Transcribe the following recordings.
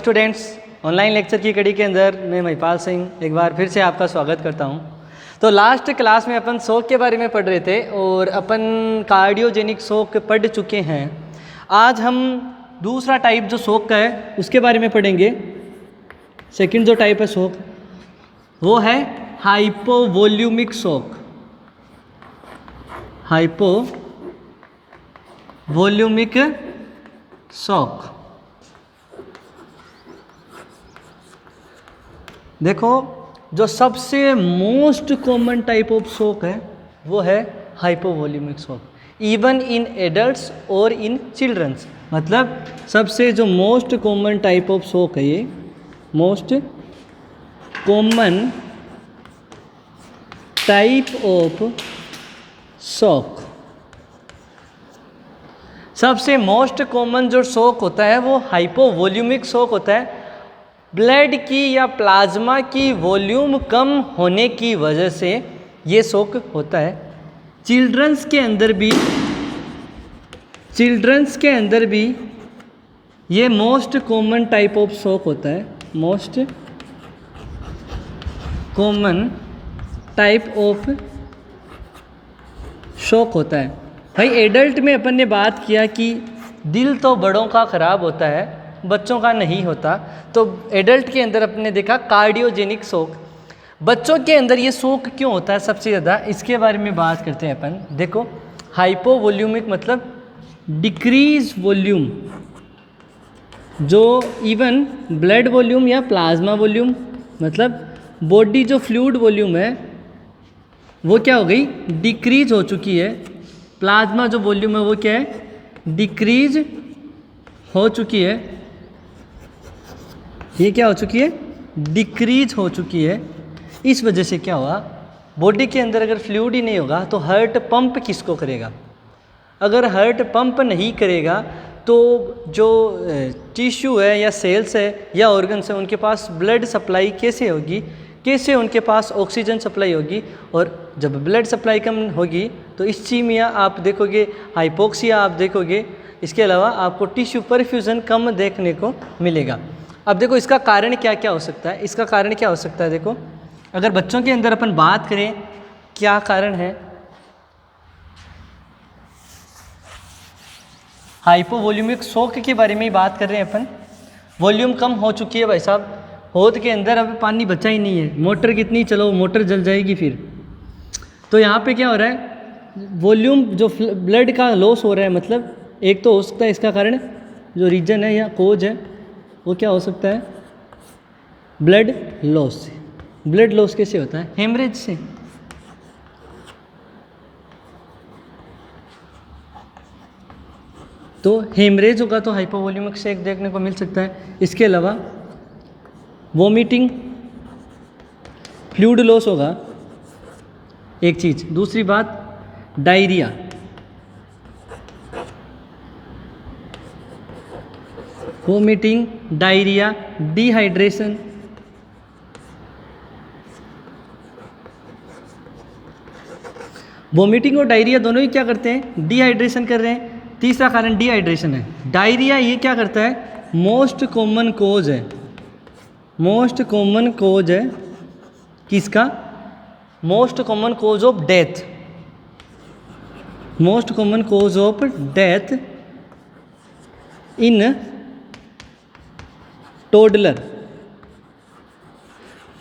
Students, online lecture की कड़ी के अंदर मैं महिपाल सिंह एक बार फिर से आपका स्वागत करता हूं। तो लास्ट क्लास में अपन शौक के बारे में पढ़ रहे थे और अपन कार्डियोजेनिक शौक पढ़ चुके हैं। आज हम दूसरा टाइप जो शौक का है उसके बारे में पढ़ेंगे। सेकंड जो टाइप है शौक वो है हाइपोवॉल्यूमिक शौक। हाइपोवॉल्यूमिक शौक। देखो, जो सबसे most common type of shock है वो है hypovolaemic shock, even in adults और इन चिल्ड्रंस। मतलब सबसे जो most common type of shock है, ये most common type of shock. सबसे मोस्ट कॉमन जो शॉक होता है वो हाइपोवॉल्यूमिक शॉक होता है। ब्लड की या प्लाज्मा की वॉल्यूम कम होने की वजह से ये शॉक होता है। चिल्ड्रंस के अंदर भी ये most common type of shock होता है। Most common type of shock होता है। भाई एडल्ट में अपन ने बात किया कि दिल तो बड़ों का ख़राब होता है, बच्चों का नहीं होता। तो एडल्ट के अंदर अपने देखा कार्डियोजेनिक शॉक। बच्चों के अंदर ये शॉक क्यों होता है सबसे ज़्यादा, इसके बारे में बात करते हैं अपन। देखो, हाइपोवॉल्यूमिक मतलब डिक्रीज वॉल्यूम, जो इवन ब्लड वॉल्यूम या प्लाज्मा वॉल्यूम, मतलब बॉडी जो फ्लूइड वॉल्यूम है वो क्या हो गई, डिक्रीज हो चुकी है। प्लाज्मा जो वॉल्यूम है वो क्या है, डिक्रीज हो चुकी है। ये क्या हो चुकी है, डिक्रीज हो चुकी है। इस वजह से क्या हुआ, बॉडी के अंदर अगर फ्लूइड ही नहीं होगा तो हार्ट पंप किसको करेगा। अगर हार्ट पंप नहीं करेगा तो जो टिश्यू है या सेल्स है या ऑर्गन्स है उनके पास ब्लड सप्लाई कैसे होगी, कैसे उनके पास ऑक्सीजन सप्लाई होगी। और जब ब्लड सप्लाई कम होगी तो इस्चीमिया आप देखोगे, हाइपोक्सिया आप देखोगे। इसके अलावा आपको टिश्यू परफ्यूजन कम देखने को मिलेगा। अब देखो इसका कारण क्या क्या हो सकता है। इसका कारण क्या हो सकता है, देखो अगर बच्चों के अंदर अपन बात करें क्या कारण है, हाइपोवॉल्यूमिक शॉक के बारे में ही बात कर रहे हैं अपन। वॉल्यूम कम हो चुकी है भाई साहब, होद के अंदर अब पानी बचा ही नहीं है। मोटर कितनी चलो, मोटर जल जाएगी फिर। तो यहाँ पे क्या हो रहा है, वॉल्यूम जो ब्लड का लॉस हो रहा है। मतलब एक तो हो सकता है इसका कारण जो रीजन है या कोज है वो क्या हो सकता है, ब्लड लॉस से। ब्लड लॉस कैसे होता है, हेमरेज से। तो हेमरेज होगा तो हाइपोवॉल्यूमिक शॉक देखने को मिल सकता है। इसके अलावा वोमिटिंग, फ्लूइड लॉस होगा एक चीज़। दूसरी बात diarrhoea. Vomiting, diarrhoea, dehydration. Vomiting और डायरिया दोनों ही क्या करते हैं, डिहाइड्रेशन कर रहे हैं। तीसरा कारण डिहाइड्रेशन है। डायरिया ये क्या करता है, मोस्ट कॉमन कोज है। मोस्ट कॉमन कोज है किसका, most common cause of death. Most common cause of death in toddler.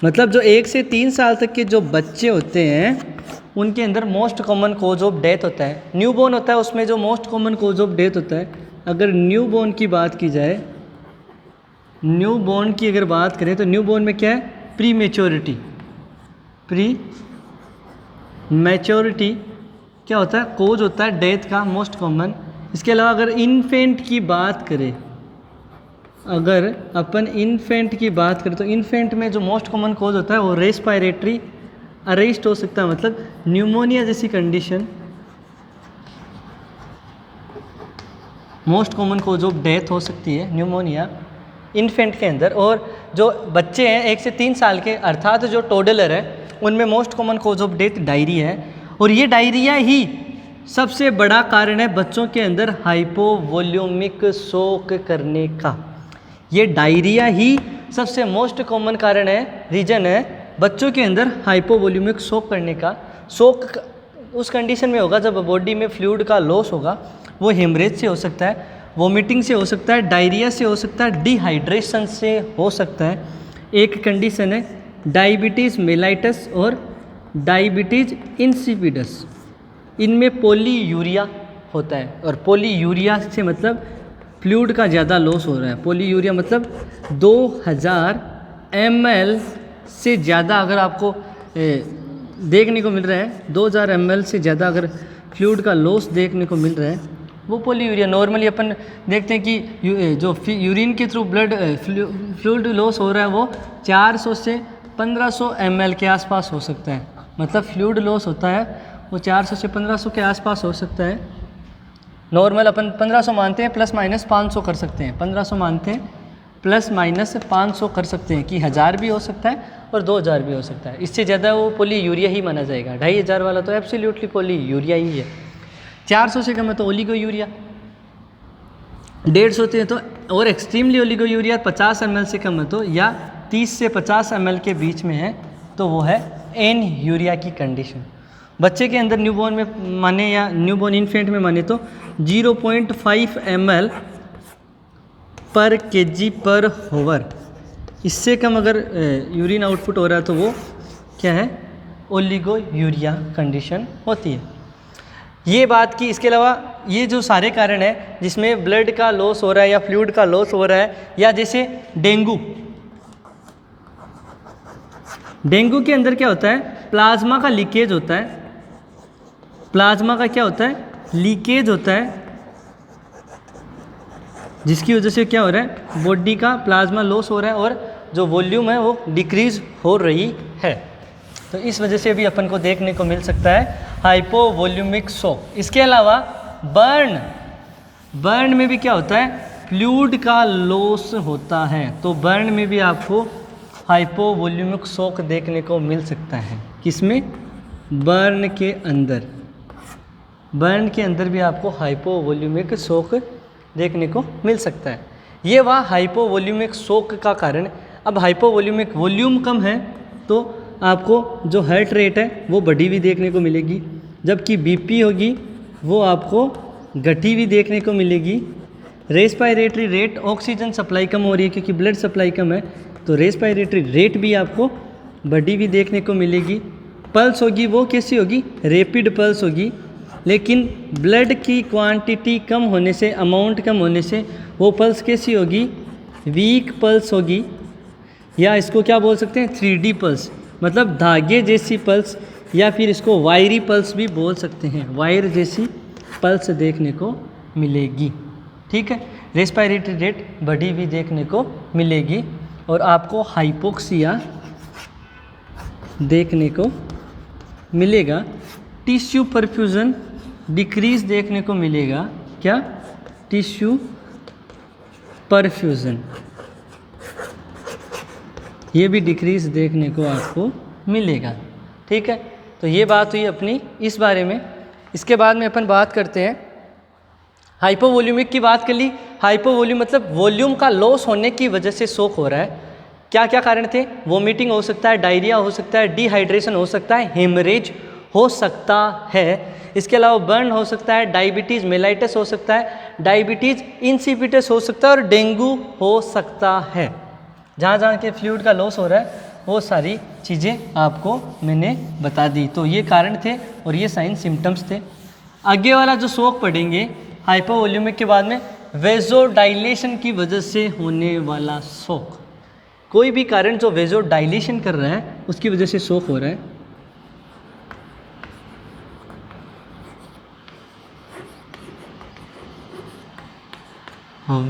मतलब जो 1 से 3 साल तक के जो बच्चे होते हैं उनके अंदर most common cause of death होता है। न्यूबॉर्न होता है उसमें जो most common cause of death होता है। अगर न्यूबॉर्न की बात की जाए, न्यूबॉर्न की अगर बात करें तो न्यूबॉर्न में क्या है, प्री मैच्योरिटी क्या होता है, कोज होता है डेथ का मोस्ट कॉमन। इसके अलावा अगर इन्फेंट की बात करें, अगर अपन इन्फेंट की बात करें तो इन्फेंट में जो मोस्ट कॉमन कोज होता है वो रेस्पिरेटरी अरेस्ट हो सकता है। मतलब न्यूमोनिया जैसी condition most common cause of death हो सकती है, न्यूमोनिया इन्फेंट के अंदर। और जो बच्चे हैं 1 से 3 साल के, अर्थात जो टोडलर है, उनमें most common cause of death diarrhoea है। और ये डायरिया ही सबसे बड़ा कारण है बच्चों के अंदर हाइपोवॉल्यूमिक शॉक करने का। ये डायरिया ही सबसे मोस्ट कॉमन कारण है, रीजन है बच्चों के अंदर हाइपोवोल्यूमिक शॉक करने का। शॉक उस कंडीशन में होगा जब बॉडी में फ्लूइड का लॉस होगा। वो हेमरेज से हो सकता है, वोमिटिंग से हो सकता है, डायरिया से हो सकता है, डिहाइड्रेशन से हो सकता है। एक कंडीशन है डायबिटीज़ मेलाइटस और डायबिटीज़ इंसिपिडस, इनमें पोलीयूरिया होता है। और पोलीयूरिया से मतलब फ्लूइड का ज़्यादा लॉस हो रहा है। पोलीयूरिया मतलब 2000 ml से ज़्यादा अगर आपको देखने को मिल रहा है, 2000 ml से ज़्यादा अगर फ्लूइड का लॉस देखने को मिल रहा है, वो पोलीयूरिया। नॉर्मली अपन देखते हैं कि जो यूरिन के थ्रू ब्लड फ्लूइड लॉस हो रहा है वो 400 से 1500 ml के आसपास हो सकता है। मतलब फ्लूइड लॉस होता है वो 400 से 1500 के आसपास हो सकता है। नॉर्मल अपन 1500 मानते हैं, प्लस माइनस 500 कर सकते हैं। 1500 मानते हैं, प्लस माइनस 500 कर सकते हैं कि 1000 भी हो सकता है और 2000 भी हो सकता है। इससे ज़्यादा वो पोलीयूरिया ही माना जाएगा। 2500 वाला तो एब्सोल्युटली पोलीयूरिया ही है। 400 से कम है तो ओलिगोयूरिया, 150 होते हैं तो और एक्सट्रीमली ओलिगोयूरिया 50 ml से कम है तो, या 30 से 50 ml के बीच में है तो वो है एन यूरिया की कंडीशन। बच्चे के अंदर न्यूबॉर्न में माने या न्यूबॉर्न इन्फेंट में माने तो 0.5 ml पर kg पर होवर, इससे कम अगर यूरिन आउटपुट हो रहा है तो वो क्या है, ओलिगोयूरिया कंडीशन होती है। ये बात की, इसके अलावा ये जो सारे कारण हैं जिसमें ब्लड का लॉस हो रहा है या फ्लूइड का लॉस हो रहा है, या जैसे डेंगू के अंदर क्या होता है, प्लाज्मा का लीकेज होता है। प्लाज्मा का क्या होता है, लीकेज होता है, जिसकी वजह से क्या हो रहा है, बॉडी का प्लाज्मा लॉस हो रहा है और जो वॉल्यूम है वो डिक्रीज हो रही है। तो इस वजह से भी अपन को देखने को मिल सकता है हाइपोवॉल्यूमिक शॉक। इसके अलावा बर्न में भी क्या होता है, फ्लूइड का लॉस होता है। तो बर्न में भी आपको हाइपोवॉल्यूमिक शॉक देखने को मिल सकता है। किसमें, बर्न के अंदर। बर्न के अंदर भी आपको हाइपोवॉल्यूमिक शॉक देखने को मिल सकता है। ये वह हाइपोवॉल्यूमिक शॉक का कारण। अब हाइपोवॉल्यूमिक वॉल्यूम कम है तो आपको जो हार्ट रेट है वो बढ़ी हुई देखने को मिलेगी, जबकि बीपी होगी वो आपको घटी हुई देखने को मिलेगी। रेस्पिरेटरी रेट, ऑक्सीजन सप्लाई कम हो रही है क्योंकि ब्लड सप्लाई कम है, तो रेस्पिरेटरी रेट भी आपको बढ़ी हुई देखने को मिलेगी। पल्स होगी वो कैसी होगी, रैपिड पल्स होगी, लेकिन ब्लड की क्वांटिटी कम होने से, अमाउंट कम होने से वो पल्स कैसी होगी, वीक पल्स होगी। या इसको क्या बोल सकते हैं, 3D पल्स, मतलब धागे जैसी पल्स, या फिर इसको वायरी पल्स भी बोल सकते हैं। वायर जैसी पल्स देखने को मिलेगी। ठीक है, रेस्पिरेटरी रेट बढ़ी हुई देखने को मिलेगी और आपको हाइपोक्सिया देखने को मिलेगा। टिश्यू परफ्यूजन डिक्रीज देखने को मिलेगा। क्या, टिश्यू परफ्यूजन, ये भी डिक्रीज देखने को आपको मिलेगा। ठीक है, तो ये बात हुई अपनी इस बारे में। इसके बाद में अपन बात करते हैं, हाइपोवॉल्यूमिक की बात कर ली। हाइपोवॉल्यूम मतलब वॉल्यूम का लॉस होने की वजह से शॉक हो रहा है। क्या क्या कारण थे, वोमिटिंग हो सकता है, डायरिया हो सकता है, डिहाइड्रेशन हो सकता है, हेमरेज हो सकता है। इसके अलावा बर्न हो सकता है, डायबिटीज़ मेलाइटस हो सकता है, डायबिटीज़ इंसिपिटस हो सकता है और डेंगू हो सकता है। जहाँ जहाँ के फ्लूइड का लॉस हो रहा है वो सारी चीज़ें आपको मैंने बता दी। तो ये कारण थे और ये साइन सिम्टम्स थे। आगे वाला जो शॉक पढ़ेंगे हाइपोवॉल्यूमिक के बाद में, वेजोडाइलेशन की वजह से होने वाला शॉक। कोई भी कारण जो वेजोडाइलेशन कर रहा है उसकी वजह से शॉक हो रहा है।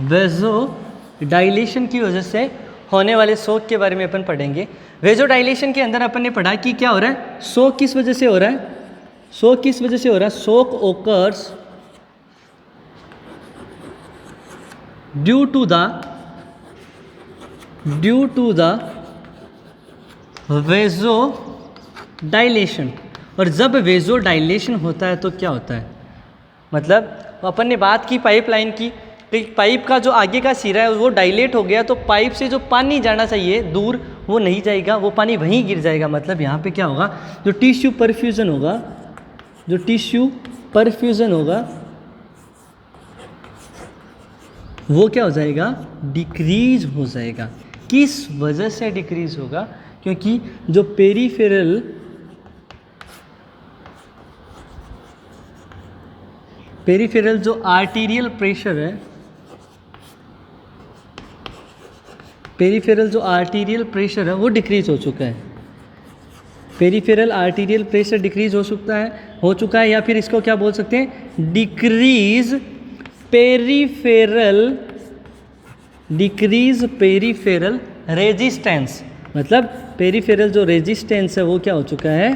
वेजोडाइलेशन की वजह से होने वाले शॉक के बारे में अपन पढ़ेंगे। वेजोडाइलेशन के अंदर अपन ने पढ़ा कि क्या हो रहा है, शॉक किस वजह से हो रहा है, शॉक किस वजह से हो रहा है, shock occurs due to the vasodilation. और जब वेजोडाइलेशन होता है तो क्या होता है, मतलब अपन ने बात की पाइपलाइन की, कि पाइप का जो आगे का सिरा है वो डायलेट हो गया, तो पाइप से जो पानी जाना चाहिए दूर वो नहीं जाएगा, वो पानी वहीं गिर जाएगा। मतलब यहाँ पे क्या होगा, जो टिश्यू परफ्यूजन होगा, जो टिश्यू परफ्यूजन होगा वो क्या हो जाएगा, डिक्रीज हो जाएगा। किस वजह से डिक्रीज होगा, क्योंकि जो पेरिफेरल जो आर्टीरियल प्रेशर है, पेरिफेरल जो आर्टीरियल प्रेशर है वो डिक्रीज हो चुका है। पेरिफेरल आर्टीरियल प्रेशर डिक्रीज हो चुका है, या फिर इसको क्या बोल सकते हैं, डिक्रीज पेरिफेरल रेजिस्टेंस। मतलब पेरिफेरल जो रेजिस्टेंस है वो क्या हो चुका है,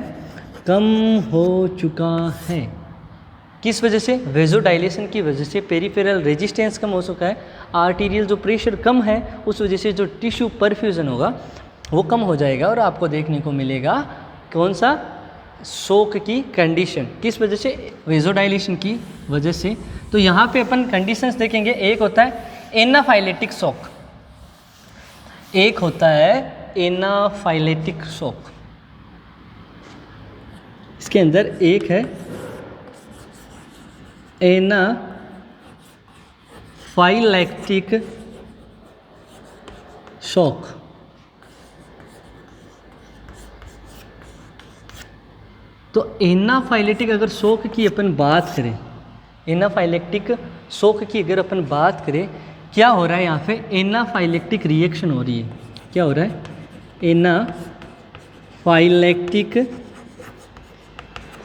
कम हो चुका है। किस वजह से, वेजोडाइलेशन की वजह से पेरिफेरल रेजिस्टेंस कम हो चुका है, आर्टीरियल जो प्रेशर कम है उस वजह से जो टिश्यू परफ्यूजन होगा वो कम हो जाएगा, और आपको देखने को मिलेगा कौन सा, शोक की कंडीशन। किस वजह से, वेजोडाइलेशन की वजह से। तो यहाँ पे अपन कंडीशंस देखेंगे, एक होता है एनाफाइलेटिक शॉक, एक होता है एनाफाइलेटिक शॉक। इसके अंदर एक है एनाफाइलेक्टिक शॉक। तो एनाफाइलेटिक अगर शॉक की अपन बात करें, एनाफाइलेक्टिक शॉक की अगर अपन बात करें, क्या हो रहा है यहाँ पे, एनाफाइलेक्टिक रिएक्शन हो रही है। क्या हो रहा है, एनाफाइलेक्टिक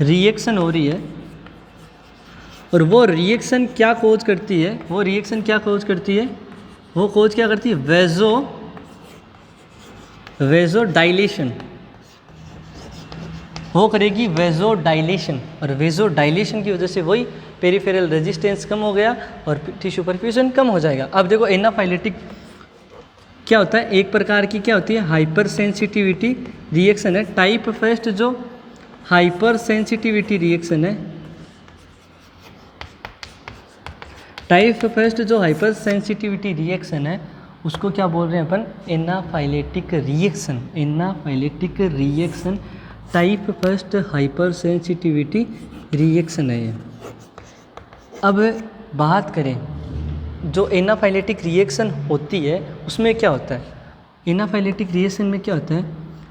रिएक्शन हो रही है, और वो रिएक्शन क्या कोज करती है, वो कोज क्या करती है, वेजोडाइलेशन वो करेगी, वेजोडाइलेशन। और वेजोडाइलेशन की वजह से वही पेरिफेरल रेजिस्टेंस कम हो गया और टिश्यू परफ्यूजन कम हो जाएगा। अब देखो एनाफाइलेटिक क्या होता है, एक प्रकार की क्या होती है, हाइपर सेंसिटिविटी रिएक्शन है। टाइप फर्स्ट जो हाइपर सेंसिटिविटी रिएक्शन है, टाइप फर्स्ट जो हाइपर सेंसिटिविटी रिएक्शन है उसको क्या बोल रहे हैं अपन, anaphylactic reaction. Anaphylactic reaction type first hyper sensitivity reaction है ये। अब बात करें जो एनाफाइलेटिक रिएक्शन होती है उसमें क्या होता है, एनाफाइलेटिक रिएक्शन में क्या होता है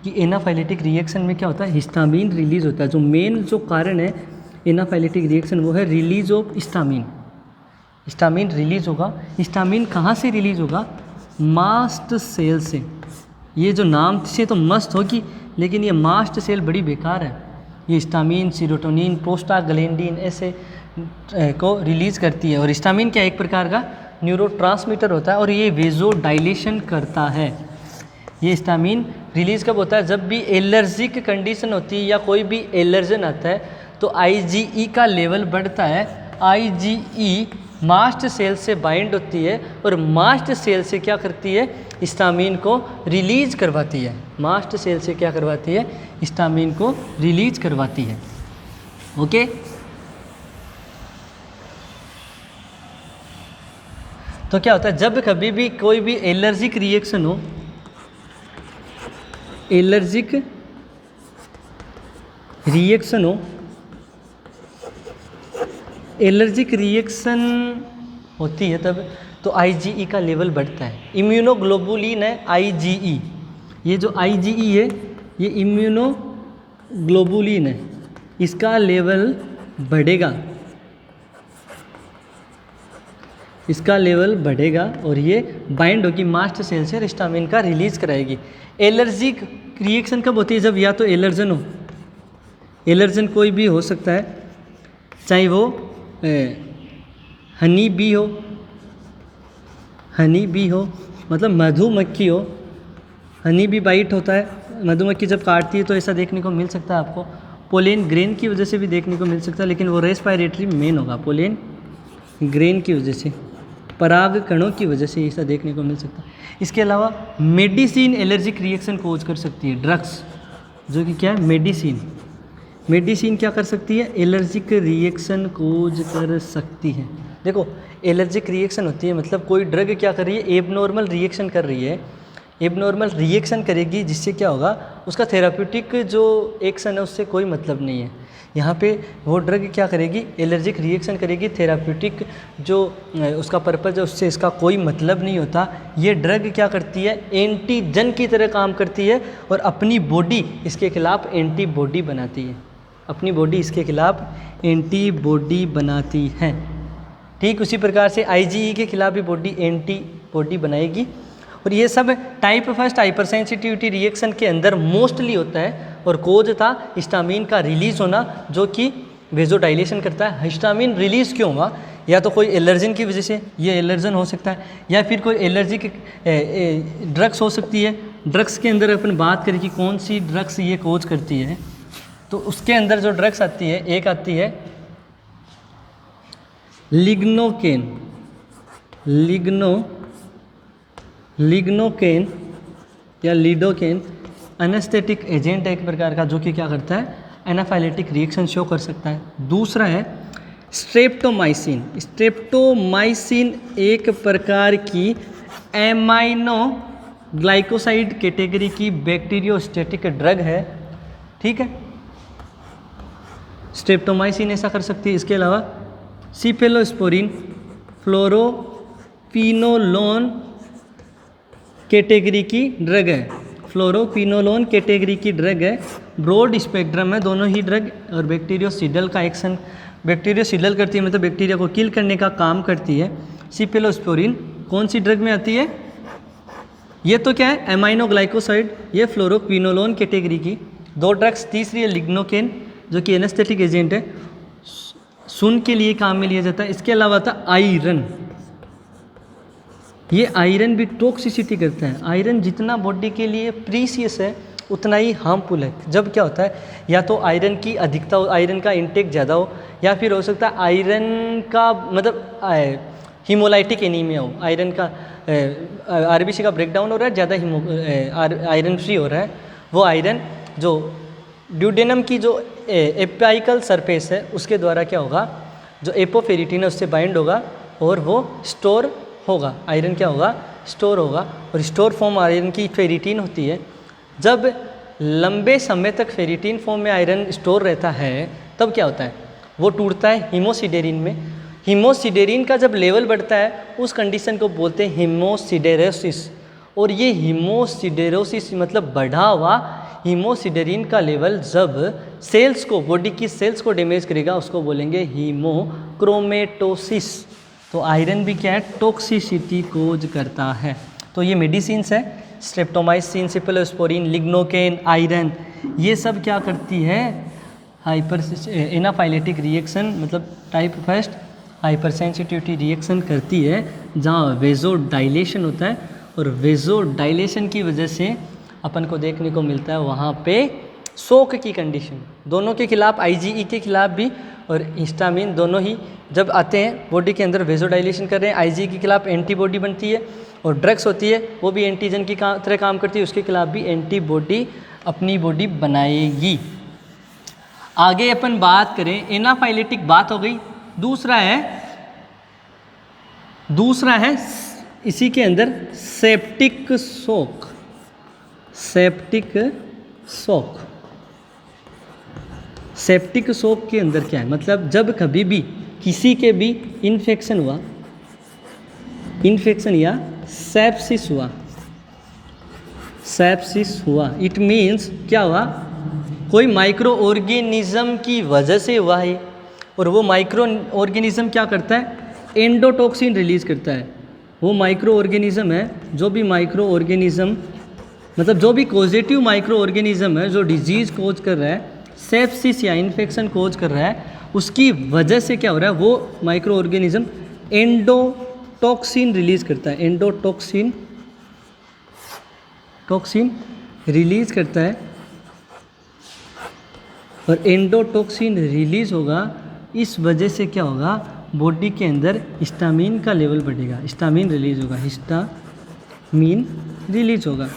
कि एनाफाइलेटिक रिएक्शन में क्या होता है, हिस्टामिन रिलीज होता है। जो मेन जो कारण है एनाफाइलेटिक रिएक्शन वो है release of histamine. Histamine release होगा, हिस्टामिन कहाँ से रिलीज होगा, मास्ट सेल से। ये जो नाम से तो मस्त होगी, लेकिन ये मास्ट सेल बड़ी बेकार है। ये हिस्टामिन, सीरोटोनिन, प्रोस्टाग्लैंडिन ऐसे को रिलीज़ करती है। और हिस्टामिन क्या एक प्रकार का न्यूरोट्रांसमीटर होता है और ये वेजोडाइलेशन करता है। ये हिस्टामिन रिलीज़ कब होता है, जब भी एलर्जिक कंडीशन होती है या कोई भी एलर्जन आता है तो आईजीई का लेवल बढ़ता है। आईजीई मास्ट सेल से बाइंड होती है और मास्ट सेल से क्या करती है, हिस्टामिन को रिलीज करवाती है। मास्ट सेल से क्या करवाती है, हिस्टामिन को रिलीज करवाती है। ओके, तो क्या होता है जब कभी भी कोई भी एलर्जिक रिएक्शन हो, एलर्जिक रिएक्शन हो, एलर्जिक रिएक्शन होती है तब तो आईजीई का लेवल बढ़ता है। इम्यूनोग्लोबुलिन है आईजीई, ये जो आईजीई है ये इम्यूनोग्लोबुलिन है, इसका लेवल बढ़ेगा, इसका लेवल बढ़ेगा और ये बाइंड होगी मास्ट सेल से, हिस्टामिन का रिलीज कराएगी। एलर्जिक रिएक्शन कब होती है, जब या तो एलर्जन हो, एलर्जन कोई भी हो सकता है, चाहे वो हनी बी हो, हनी बी हो मतलब मधुमक्खी हो, हनी बी बाइट होता है, मधुमक्खी जब काटती है तो ऐसा देखने को मिल सकता है आपको। पोलेन ग्रेन की वजह से भी देखने को मिल सकता है, लेकिन वो रेस्पिरेटरी मेन होगा, पोलेन ग्रेन की वजह से, पराग कणों की वजह से ऐसा देखने को मिल सकता है। इसके अलावा मेडिसिन एलर्जिक रिएक्शन कोज कर सकती है, ड्रग्स जो कि क्या है मेडिसिन, मेडिसिन क्या कर सकती है, एलर्जिक रिएक्शन कोज कर सकती है। देखो एलर्जिक रिएक्शन होती है मतलब कोई ड्रग क्या कर रही है, एबनॉर्मल रिएक्शन कर रही है, एबनॉर्मल रिएक्शन करेगी, जिससे क्या होगा उसका थेराप्यूटिक जो एक्शन है उससे कोई मतलब नहीं है। यहाँ पे वो ड्रग क्या करेगी, एलर्जिक रिएक्शन करेगी, थेराप्यूटिक जो उसका पर्पज़ है उससे इसका कोई मतलब नहीं होता। ये ड्रग क्या करती है, एंटीजन की तरह काम करती है और अपनी बॉडी इसके खिलाफ एंटीबॉडी बनाती है, अपनी बॉडी इसके खिलाफ एंटीबॉडी बनाती है। ठीक उसी प्रकार से IgE के खिलाफ भी बॉडी एंटीबॉडी बनाएगी। और ये सब type first hyper sensitivity reaction के अंदर मोस्टली होता है और कोज था हिस्टामिन का रिलीज होना जो कि वेजोडाइलेशन करता है। हिस्टामिन रिलीज क्यों हुआ, या तो कोई एलर्जन की वजह से, ये एलर्जन हो सकता है, या फिर कोई एलर्जिक ड्रग्स हो सकती है। ड्रग्स के अंदर अपन बात करें कि कौन सी ड्रग्स ये कोज करती है, तो उसके अंदर जो ड्रग्स आती है, एक आती है लिग्नोकेन या लिडोकेन, एनेस्थेटिक एजेंट है एक प्रकार का जो कि क्या करता है, एनाफाइलेटिक रिएक्शन शो कर सकता है। दूसरा है स्ट्रेप्टोमाइसिन एक प्रकार की एमाइनो ग्लाइकोसाइड कैटेगरी की बैक्टीरियोस्टैटिक ड्रग है। ठीक है, स्ट्रेप्टोमाइसिन ऐसा कर सकती है। इसके अलावा सिफेलोस्पोरिन फ्लोरोपिनोलोन कैटेगरी की ड्रग है, फ्लोरोपिनोलोन कैटेगरी की ड्रग है। ब्रॉड स्पेक्ट्रम है दोनों ही ड्रग, और बैक्टीरियोसिडल का एक्शन, बैक्टीरियोसिडल करती है मतलब बैक्टीरिया को किल करने का काम करती है। सिफेलोस्पोरिन कौन सी ड्रग में आती है, ये तो क्या है एमाइनो ग्लाइकोसाइड, ये फ्लोरोक्विनोलोन कैटेगरी की दो ड्रग्स। तीसरी है लिग्नोकेन जो कि एनेस्थेटिक एजेंट है, सुन के लिए काम में लिया जाता है। इसके अलावा था आयरन, ये आयरन भी टॉक्सिसिटी करता है। आयरन जितना बॉडी के लिए प्रीसियस है उतना ही हार्मफुल है। जब क्या होता है, या तो आयरन की अधिकता हो, आयरन का इंटेक ज़्यादा हो, या फिर हो सकता है आयरन का मतलब हीमोलाइटिक एनीमिया हो, आयरन का RBC का ब्रेकडाउन हो रहा है, ज़्यादा आयरन फ्री हो रहा है। वो आयरन जो ड्यूडेनम की जो एपिकल सरफेस है उसके द्वारा क्या होगा, जो एपोफेरिटिन है उससे बाइंड होगा और वो स्टोर होगा। आयरन क्या होगा, स्टोर होगा, और स्टोर फॉर्म आयरन की फेरिटिन होती है। जब लंबे समय तक फेरिटिन फॉर्म में आयरन स्टोर रहता है तब क्या होता है, वो टूटता है हीमोसिडेरिन में। हीमोसिडेरिन का जब लेवल बढ़ता है उस कंडीशन को बोलते हैं हीमोसिडेरोसिस। और ये हीमोसिडेरोसिस मतलब बढ़ा हुआ हीमोसिडेरिन का लेवल जब सेल्स को, बॉडी की सेल्स को डैमेज करेगा उसको बोलेंगे हीमोक्रोमेटोसिस। तो आयरन भी क्या है, टॉक्सिसिटी कोज करता है। तो ये मेडिसिन्स है, स्ट्रेप्टोमाइसिन, सिफेलोस्पोरिन, लिग्नोकेन, आयरन, ये सब क्या करती है, एनाफाइलेटिक रिएक्शन मतलब type first hyper sensitivity reaction करती है, जहाँ वेजोडाइलेशन होता है। और वेजोडाइलेशन की वजह से अपन को देखने को मिलता है वहाँ पे शोक की कंडीशन। दोनों के खिलाफ, IgE के खिलाफ भी और हिस्टामिन दोनों ही जब आते हैं बॉडी के अंदर वेजोडाइलेशन कर रहे हैं, IgE के खिलाफ एंटीबॉडी बनती है, और ड्रग्स होती है वो भी एंटीजन की तरह काम करती है, उसके खिलाफ भी एंटीबॉडी अपनी बॉडी बनाएगी। आगे अपन बात करें, एनाफाइलेटिक बात हो गई। दूसरा है इसी के अंदर सेप्टिक शॉक। सेप्टिक शॉक के अंदर क्या है, मतलब जब कभी भी किसी के भी इन्फेक्शन या सेप्सिस हुआ, इट मीन्स क्या हुआ, कोई माइक्रो ऑर्गेनिज्म की वजह से हुआ है। और वो माइक्रो ऑर्गेनिज्म क्या करता है, एंडोटॉक्सिन रिलीज करता है। वो माइक्रो ऑर्गेनिज्म है, जो भी माइक्रो ऑर्गेनिज्म मतलब जो भी पॉजिटिव माइक्रो ऑर्गेनिज्म है जो डिजीज़ कोज कर रहा है, सेप्सिस या इन्फेक्शन कोज कर रहा है, उसकी वजह से क्या हो रहा है, वो माइक्रो ऑर्गेनिज्म एंडोटॉक्सिन रिलीज करता है। एंडोटॉक्सिन रिलीज करता है, और एंडोटॉक्सिन रिलीज होगा, इस वजह से क्या होगा, बॉडी के अंदर हिस्टामिन का लेवल बढ़ेगा, हिस्टामिन रिलीज होगा।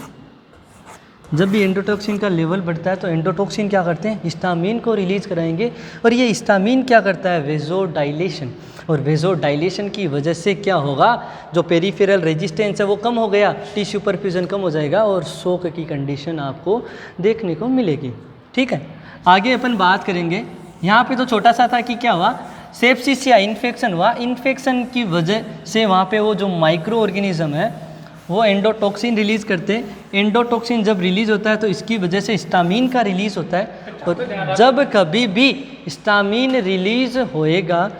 जब भी एंडोटॉक्सिन का लेवल बढ़ता है तो एंडोटॉक्सिन क्या करते हैं, हिस्टामिन को रिलीज कराएंगे, और ये हिस्टामिन क्या करता है, वेजोडाइलेशन, और वेजोडाइलेशन की वजह से क्या होगा, जो पेरिफेरल रेजिस्टेंस है वो कम हो गया, टिश्यू परफ्यूजन कम हो जाएगा और शोक की कंडीशन आपको देखने को मिलेगी। ठीक है, आगे अपन बात करेंगे। यहाँ पे तो छोटा सा था कि क्या हुआ, सेप्सिस या इन्फेक्शन हुआ, इन्फेक्शन की वजह से वहाँ पे वो जो माइक्रो ऑर्गेनिज्म है वो एंडोटॉक्सिन रिलीज़ करते हैं। एंडोटॉक्सिन जब रिलीज़ होता है तो इसकी वजह से हिस्टामिन का रिलीज़ होता है, और जब कभी भी हिस्टामिन रिलीज़ होएगा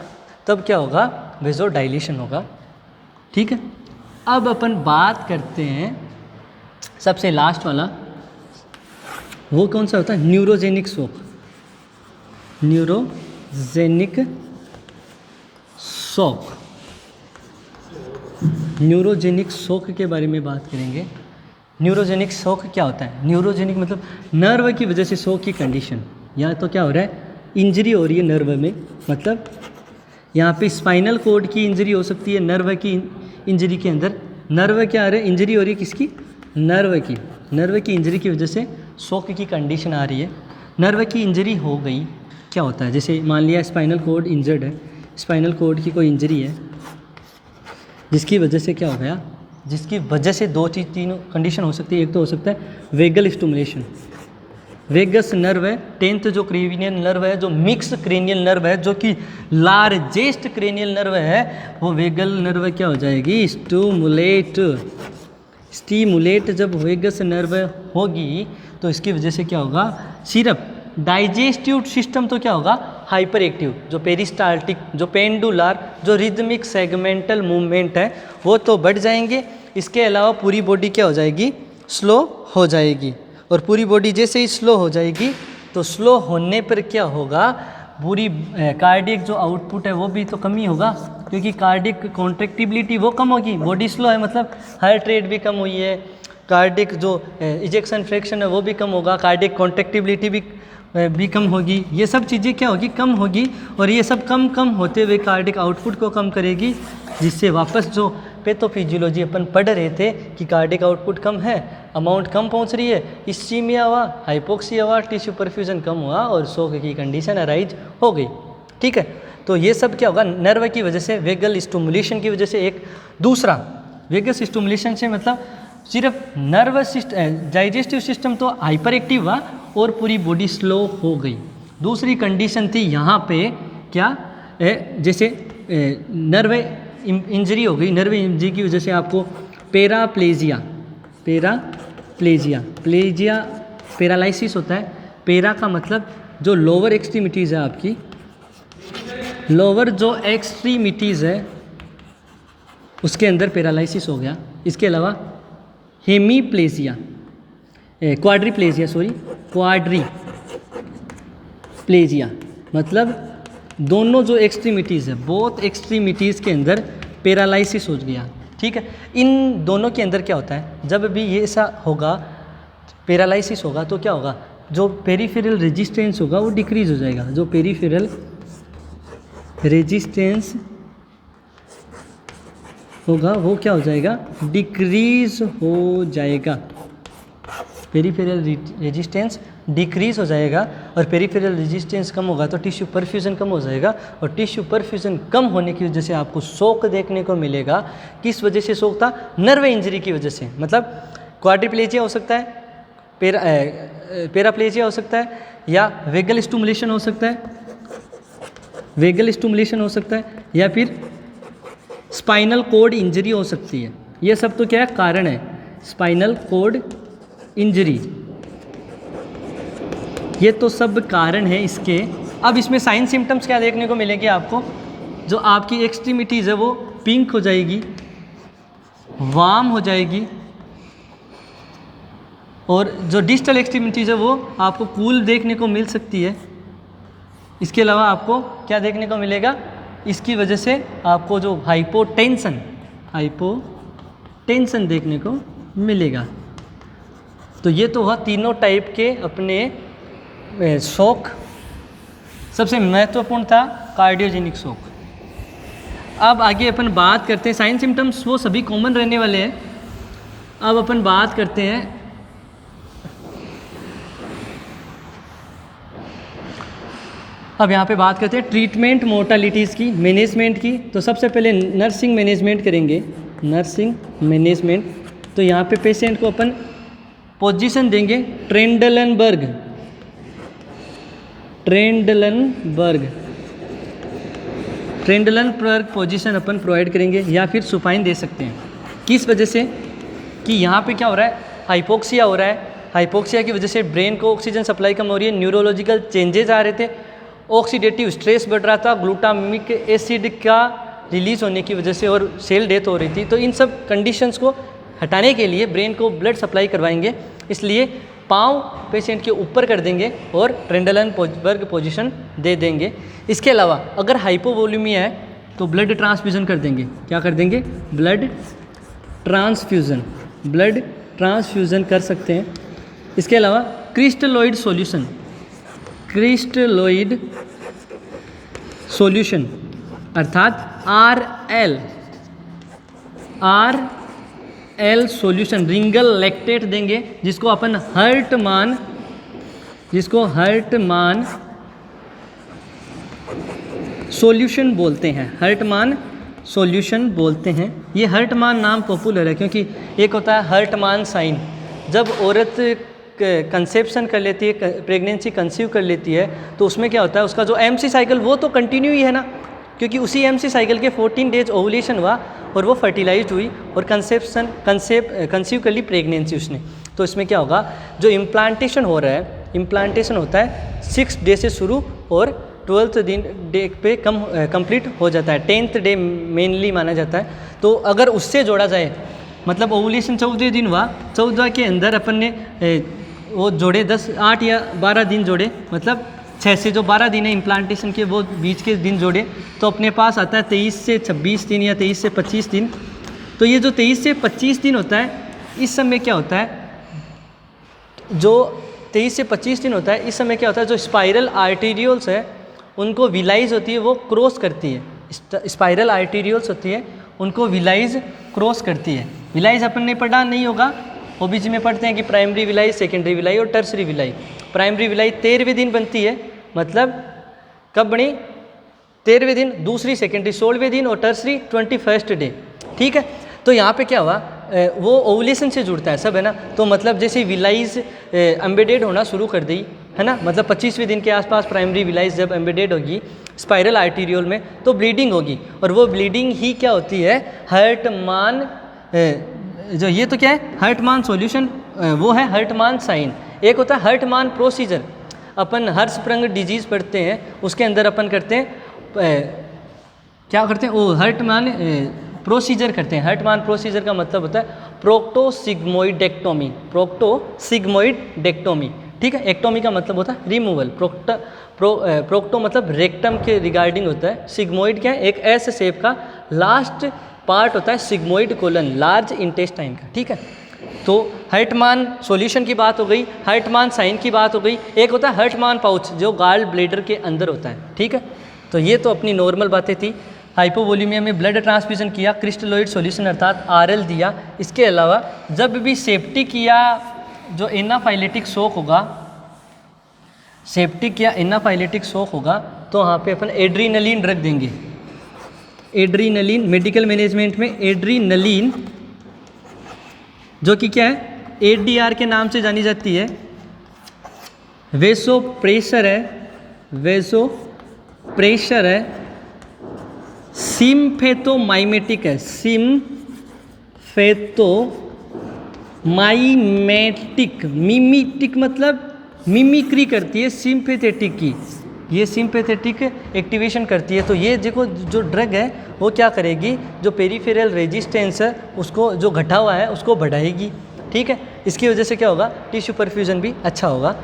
तब क्या होगा, वेजोडाइलेशन होगा। ठीक है, अब अपन बात करते हैं सबसे लास्ट वाला, वो कौन सा होता है, neurogenic shock. Neurogenic shock, neurogenic shock के बारे में बात करेंगे। न्यूरोजेनिक शॉक क्या होता है, न्यूरोजेनिक मतलब नर्व की वजह से शॉक की कंडीशन। यहाँ तो क्या हो रहा है, इंजरी हो रही है नर्व में, मतलब यहाँ पे स्पाइनल कॉर्ड की इंजरी हो सकती है, नर्व की इंजरी के अंदर नर्व क्या आ रहा है, इंजरी हो रही है किसकी, नर्व की, नर्व की इंजरी की वजह से शॉक की कंडीशन आ रही है। नर्व की इंजरी हो गई, क्या होता है, जैसे मान लिया स्पाइनल कॉर्ड इंजर्ड है, स्पाइनल कॉर्ड की कोई इंजरी है जिसकी वजह से क्या हो गया, जिसकी वजह से दो चीज़ तीनों कंडीशन हो सकती है। एक तो हो सकता है वेगल स्टिमुलेशन, वेगस नर्व है, 10th जो क्रेनियल नर्व है, जो मिक्स क्रेनियल नर्व है, जो कि लार्जेस्ट क्रेनियल नर्व है, वो वेगल नर्व क्या हो जाएगी, स्टिमुलेट जब वेगस नर्व होगी तो इसकी वजह से क्या होगा, सिर्फ डाइजेस्टिव सिस्टम तो क्या होगा, हाइपर एक्टिव, जो पेरिस्टाल्टिक, जो पेंडुलर, जो रिदमिक सेगमेंटल मूवमेंट है वो तो बढ़ जाएंगे। इसके अलावा पूरी बॉडी क्या हो जाएगी, स्लो हो जाएगी, और पूरी बॉडी जैसे ही स्लो हो जाएगी तो स्लो होने पर क्या होगा, पूरी कार्डियक जो आउटपुट है वो भी तो कम ही होगा, क्योंकि कार्डियक कॉन्ट्रैक्टिबिलिटी वो कम होगी, बॉडी स्लो है मतलब हार्ट रेट भी कम हुई है, कार्डियक जो इजेक्शन फ्रैक्शन है वो भी कम होगा, कार्डियक कॉन्ट्रैक्टिबिलिटी भी कम होगी, ये सब चीज़ें क्या होगी, कम होगी, और ये सब कम होते हुए कार्डियक आउटपुट को कम करेगी, जिससे वापस जो पैथोफिजियोलॉजी अपन पढ़ रहे थे कि कार्डियक आउटपुट कम है, अमाउंट कम पहुंच रही है, इस्चीमिया हुआ, हाइपोक्सिया हुआ, टिश्यू परफ्यूजन कम हुआ और शोक की कंडीशन अराइज हो गई। ठीक है, तो ये सब क्या होगा, नर्व की वजह से, वेगल स्टिमुलेशन की वजह से। एक दूसरा वेगस स्टिमुलेशन से मतलब सिर्फ नर्वस सिस्टम, डाइजेस्टिव सिस्टम तो हाइपर एक्टिव हुआ और पूरी बॉडी स्लो हो गई। दूसरी कंडीशन थी यहाँ पे क्या, जैसे नर्व इंजरी हो गई, नर्व इंजरी की वजह से आपको पैराप्लेजिया पैरालाइसिस होता है। पैरा का मतलब जो लोअर एक्सट्रीमिटीज़ है आपकी, लोअर जो एक्सट्रीमिटीज़ है उसके अंदर पैरालाइसिस हो गया। इसके अलावा क्वाड्रीप्लेजिया मतलब दोनों जो एक्सट्रीमिटीज़ है, बोथ एक्सट्रीमिटीज़ के अंदर पैरालाइसिस हो गया। ठीक है, इन दोनों के अंदर क्या होता है, जब भी ये ऐसा होगा, पैरालाइसिस होगा, तो क्या होगा, जो पेरिफेरल रेजिस्टेंस होगा वो डिक्रीज हो जाएगा, जो पेरिफेरल रेजिस्टेंस होगा वो क्या हो जाएगा, डिक्रीज हो जाएगा, पेरिफेरल रेजिस्टेंस डिक्रीज हो जाएगा, और पेरिफेरल रेजिस्टेंस कम होगा तो टिश्यू परफ्यूजन कम हो जाएगा, और टिश्यू परफ्यूजन कम होने की वजह से आपको शोक देखने को मिलेगा। किस वजह से शोक था, नर्व इंजरी की वजह से, मतलब क्वाड्रिप्लेजिया हो सकता है, पैराप्लेजिया हो सकता है, या वेगल स्टिमुलेशन हो सकता है, या फिर स्पाइनल कॉर्ड इंजरी हो सकती है। ये सब तो क्या है, कारण है, स्पाइनल कॉर्ड इंजरी, ये तो सब कारण है इसके। अब इसमें साइन सिम्टम्स क्या देखने को मिलेंगे आपको, जो आपकी एक्सट्रीमिटीज़ है वो पिंक हो जाएगी, वार्म हो जाएगी, और जो डिस्टल एक्सट्रीमिटीज़ है वो आपको कूल देखने को मिल सकती है। इसके अलावा आपको क्या देखने को मिलेगा, इसकी वजह से आपको जो हाइपोटेंशन देखने को मिलेगा। तो ये तो हुआ तीनों टाइप के अपने शॉक। सबसे महत्वपूर्ण था कार्डियोजेनिक शॉक। अब आगे अपन बात करते हैं, साइन सिम्टम्स वो सभी कॉमन रहने वाले हैं। अब अपन बात करते हैं अब यहाँ पे बात करते हैं ट्रीटमेंट मोर्टालिटीज़ की, मैनेजमेंट की। तो सबसे पहले नर्सिंग मैनेजमेंट करेंगे, नर्सिंग मैनेजमेंट। तो यहाँ पे पेशेंट को अपन पोजीशन देंगे ट्रेंडलनबर्ग, ट्रेंडलनबर्ग पोजीशन अपन प्रोवाइड करेंगे, या फिर सुपाइन दे सकते हैं। किस वजह से कि यहाँ पे क्या हो रहा है, हाइपोक्सिया हो रहा है। हाइपोक्सिया की वजह से ब्रेन को ऑक्सीजन सप्लाई कम हो रही है, न्यूरोलॉजिकल चेंजेस आ रहे थे, ऑक्सीडेटिव स्ट्रेस बढ़ रहा था, ग्लूटामिक एसिड का रिलीज होने की वजह से और सेल डेथ हो रही थी। तो इन सब कंडीशंस को हटाने के लिए ब्रेन को ब्लड सप्लाई करवाएंगे, इसलिए पाँव पेशेंट के ऊपर कर देंगे और ट्रेंडलनबर्ग पोजीशन दे देंगे। इसके अलावा अगर हाइपोवोल्यूमिया है तो ब्लड ट्रांसफ्यूज़न कर देंगे। क्या कर देंगे? ब्लड ट्रांसफ्यूज़न कर सकते हैं। इसके अलावा क्रिस्टलोइड सॉल्यूशन अर्थात RL सॉल्यूशन, रिंगल लैक्टेट देंगे, जिसको अपन हर्टमान सॉल्यूशन बोलते हैं, हर्टमान सॉल्यूशन बोलते हैं। ये हर्टमान नाम पॉपुलर है क्योंकि एक होता है हर्टमान साइन, जब औरत कंसेप्शन कर लेती है, प्रेगनेंसी कंसीव कर लेती है, तो उसमें क्या होता है, उसका जो MC साइकिल वो तो कंटिन्यू ही है ना, क्योंकि उसी MC साइकिल के 14 डेज ओवुलेशन हुआ और वो फर्टिलाइज हुई और कंसीव कर ली प्रेगनेंसी उसने। तो इसमें क्या होगा, जो इम्प्लांटेशन हो रहा है, इम्प्लांटेशन होता है 6 डे से शुरू और 12th डे पे कंप्लीट हो जाता है, 10th डे मेनली माना जाता है। तो अगर उससे जोड़ा जाए, मतलब ओवुलेशन 14 दिन हुआ, 14 के अंदर अपन ने वो जोड़े 8 या 12 दिन जोड़े, मतलब 6 से जो 12 दिन है इम्प्लांटेशन के, वो बीच के दिन जोड़े, तो अपने पास आता है 23 से 26 दिन या 23 से 25 दिन। तो ये जो 23 से 25 दिन होता है, इस समय क्या होता है, जो 23 से 25 दिन होता है, इस समय क्या होता है, जो स्पाइरल आर्टेरियोल्स है उनको विलाइज होती है, वो क्रॉस करती है। स्पाइरल आर्टेरियोल्स होती है, उनको विलाइज क्रॉस करती है। विलाइज अपन ने पढ़ा नहीं होगा, OBG में पढ़ते हैं कि प्राइमरी विलाई, सेकेंडरी विलाई और टर्सरी विलाई। प्राइमरी विलाई 13वें दिन बनती है, मतलब कब बनी, 13वें दिन, दूसरी सेकेंडरी 16वें दिन और टर्सरी 21st डे। ठीक है, तो यहाँ पे क्या हुआ, वो ओवुलेशन से जुड़ता है सब, है ना। तो मतलब जैसे विलाइज एम्बेडेड होना शुरू कर दी, है ना, मतलब 25वें दिन के आसपास प्राइमरी विलाइज जब एम्बेडेड होगी स्पाइरल आर्टेरियोल में, तो ब्लीडिंग होगी, और वो ब्लीडिंग ही क्या होती है, हर्टमान, जो ये तो क्या है, हर्टमान सॉल्यूशन, वो है हर्टमान साइन। एक होता है हर्टमान प्रोसीजर, अपन हर्षप्रंग डिजीज़ पढ़ते हैं, उसके अंदर अपन करते हैं क्या करते हैं, वो हर्टमान प्रोसीजर करते हैं। हर्टमान प्रोसीजर का मतलब होता है प्रोक्टोसिग्मोइडेक्टोमी। ठीक है, एक्टोमी का मतलब होता है रिमूवल, प्रोक्टो मतलब रेक्टम के रिगार्डिंग होता है, सिग्मोइड क्या है, एक ऐसे शेप का लास्ट पार्ट होता है सिग्मोइड कोलन, लार्ज इंटेस्टाइन का। ठीक है, तो हर्टमान सॉल्यूशन की बात हो गई, हर्टमान साइन की बात हो गई, एक होता है हर्टमान पाउच जो गाल ब्लेडर के अंदर होता है। ठीक है, तो ये तो अपनी नॉर्मल बातें थी। हाइपोवोल्यूमिया में ब्लड ट्रांसफ्यूजन किया, क्रिस्टलोइड सॉल्यूशन अर्थात RL दिया। इसके अलावा जब भी सेप्टिक या जो एनाफाइलेटिक शॉक होगा, सेप्टिक या एनाफाइलेटिक शॉक होगा, तो वहाँ पे अपन एड्रीनलिन ड्रग देंगे। एड्रीनलिन, मेडिकल मैनेजमेंट में एड्रीनलिन, जो कि क्या है, ADR के नाम से जानी जाती है, वेसोप्रेशर है, सिम्फेथोमाइमेटिक है, सिम्फेथोमाइमेटिक, मिमिटिक मतलब मिमिक्री करती है सिम्फेथेटिक की, ये सिम्पैथेटिक एक्टिवेशन करती है। तो ये देखो जो ड्रग है वो क्या करेगी, जो पेरिफेरल रेजिस्टेंस है उसको, जो घटा हुआ है उसको बढ़ाएगी। ठीक है, इसकी वजह से क्या होगा, टिश्यू परफ्यूजन भी अच्छा होगा।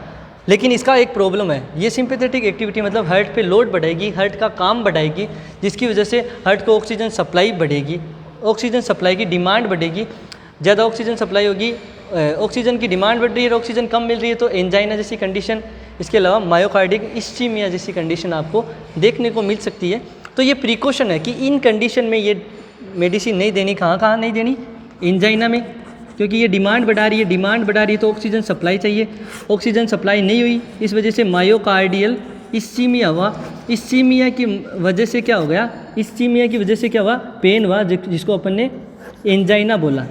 लेकिन इसका एक प्रॉब्लम है, ये सिम्पैथेटिक एक्टिविटी मतलब हार्ट पे लोड बढ़ाएगी, हार्ट का काम बढ़ाएगी, जिसकी वजह से हार्ट को ऑक्सीजन सप्लाई बढ़ेगी, ऑक्सीजन सप्लाई की डिमांड बढ़ेगी। ज़्यादा ऑक्सीजन सप्लाई होगी, ऑक्सीजन की डिमांड बढ़ रही है, ऑक्सीजन कम मिल रही है तो एंजाइना जैसी कंडीशन, इसके अलावा मायोकार्डिक इस्चीमिया जैसी कंडीशन आपको देखने को मिल सकती है। तो ये प्रिकॉशन है कि इन कंडीशन में ये मेडिसिन नहीं देनी। कहाँ नहीं देनी, एंजाइना में, क्योंकि ये डिमांड बढ़ा रही है, तो ऑक्सीजन सप्लाई चाहिए, ऑक्सीजन सप्लाई नहीं हुई, इस वजह से मायोकार्डियल इस्चीमिया हुआ, इस्चीमिया की वजह से क्या हो गया, इस्चीमिया की वजह से क्या हुआ, पेन हुआ, जिसको अपन ने एंजाइना बोला।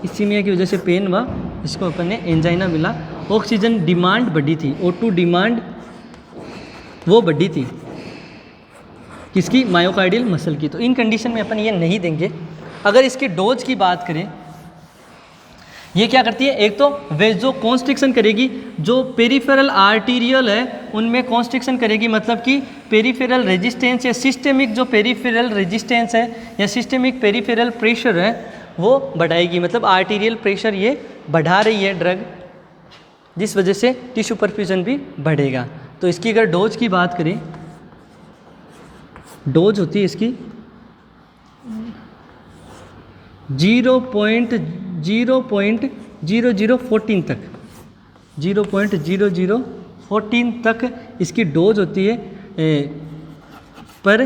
इस्चीमिया की वजह से पेन हुआ, जिसको अपन ने एंजाइना मिला। ऑक्सीजन डिमांड बढ़ी थी, O2 डिमांड वो बढ़ी थी, किसकी, मायोकार्डियल मसल की। तो इन कंडीशन में अपन ये नहीं देंगे। अगर इसकी डोज की बात करें, ये क्या करती है, एक तो वेजो कॉन्स्ट्रिक्शन करेगी, जो पेरिफेरल आर्टीरियल है उनमें कॉन्स्ट्रिक्शन करेगी, मतलब कि पेरिफेरल रेजिस्टेंस या सिस्टेमिक जो पेरिफेरल रेजिस्टेंस है या सिस्टेमिक पेरिफेरल प्रेशर है वो बढ़ाएगी, मतलब आर्टीरियल प्रेशर ये बढ़ा रही है ड्रग, जिस वजह से टिश्यू परफ्यूजन भी बढ़ेगा। तो इसकी अगर डोज की बात करें, डोज होती है इसकी 0.0014 तक, 0.0014 तक इसकी डोज होती है पर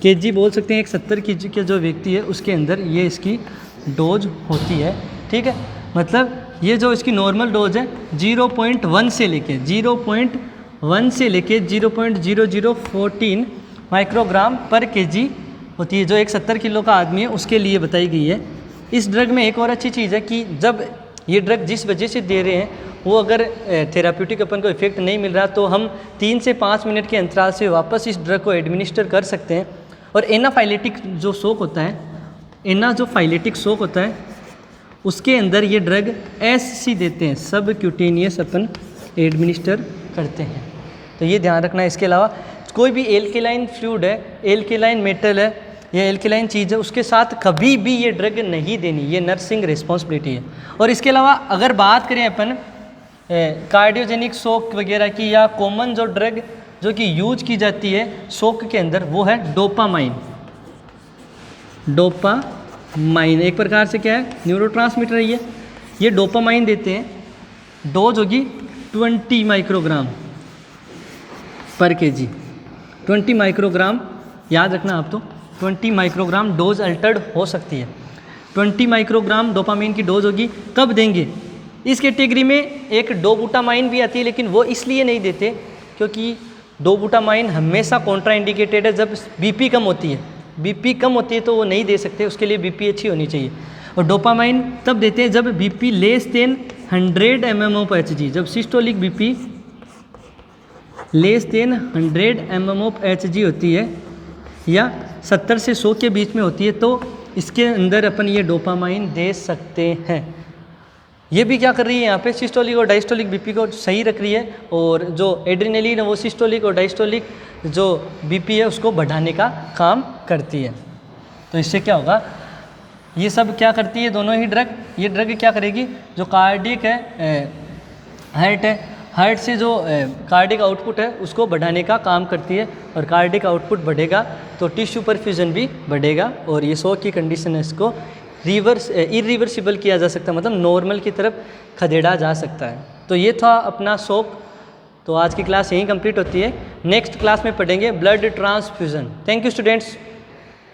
केजी बोल सकते हैं। एक 70 kg के जो व्यक्ति है उसके अंदर ये इसकी डोज होती है, ठीक है। मतलब ये जो इसकी नॉर्मल डोज है 0.1 से लेके 0.0014 माइक्रोग्राम पर केजी होती है, जो एक 70 किलो का आदमी है उसके लिए बताई गई है। इस ड्रग में एक और अच्छी चीज़ है कि जब ये ड्रग जिस वजह से दे रहे हैं वो अगर थेराप्यूटिक अपन को इफेक्ट नहीं मिल रहा तो हम 3 से 5 मिनट के अंतराल से वापस इस ड्रग को एडमिनिस्टर कर सकते हैं। और एनाफाइलेटिक जो शॉक होता है, जो फाइलेटिक शॉक होता है उसके अंदर ये ड्रग SC देते हैं, सब क्यूटेनियस अपन एडमिनिस्टर करते हैं। तो ये ध्यान रखना है। इसके अलावा कोई भी एल्केलाइन फ्लूइड है, एल्केलाइन मेटल है या एल्केलाइन चीज़ है, उसके साथ कभी भी ये ड्रग नहीं देनी, ये नर्सिंग रिस्पॉन्सिबिलिटी है। और इसके अलावा अगर बात करें अपन कार्डियोजेनिक शॉक वगैरह की या कॉमन जो ड्रग जो कि यूज की जाती है शॉक के अंदर, वो है डोपामाइन। डोपामाइन एक प्रकार से क्या है, न्यूरोट्रांसमीटर है ये। ये डोपामाइन देते हैं, डोज होगी 20 माइक्रोग्राम पर केजी, 20 माइक्रोग्राम याद रखना आप। तो 20 माइक्रोग्राम डोज अल्टर्ड हो सकती है। 20 माइक्रोग्राम डोपामाइन की डोज होगी। कब देंगे, इस कैटेगरी में एक डोबूटामाइन भी आती है, लेकिन वो इसलिए नहीं देते क्योंकि डोबूटामाइन हमेशा कॉन्ट्रा इंडिकेटेड है जब बीपी कम होती है। बीपी कम होती है तो वो नहीं दे सकते, उसके लिए बीपी अच्छी होनी चाहिए। और डोपामाइन तब देते हैं जब बीपी लेस देन 100 mmHg, जब systolic BP less than 100 mmHg होती है या 70 से 100 के बीच में होती है, तो इसके अंदर अपन ये डोपामाइन दे सकते हैं। ये भी क्या कर रही है यहाँ पे, सिस्टोलिक और डायस्टोलिक बीपी को सही रख रही है, और जो एड्रेनलिन है वो सिस्टोलिक और डायस्टोलिक जो बीपी है उसको बढ़ाने का काम करती है। तो इससे क्या होगा, ये सब क्या करती है दोनों ही ड्रग। ये ड्रग क्या करेगी, जो कार्डियक है, हार्ट है, हार्ट से जो कार्डिक आउटपुट है उसको बढ़ाने का काम करती है, और कार्डिक आउटपुट बढ़ेगा तो टिश्यू परफ्यूजन भी बढ़ेगा, और ये शॉक की कंडीशन है इसको इरिवर्सिबल किया जा सकता है, मतलब नॉर्मल की तरफ खदेड़ा जा सकता है। तो ये था अपना शॉक। तो आज की क्लास यहीं कंप्लीट होती है। नेक्स्ट क्लास में पढ़ेंगे blood transfusion. Thank you students.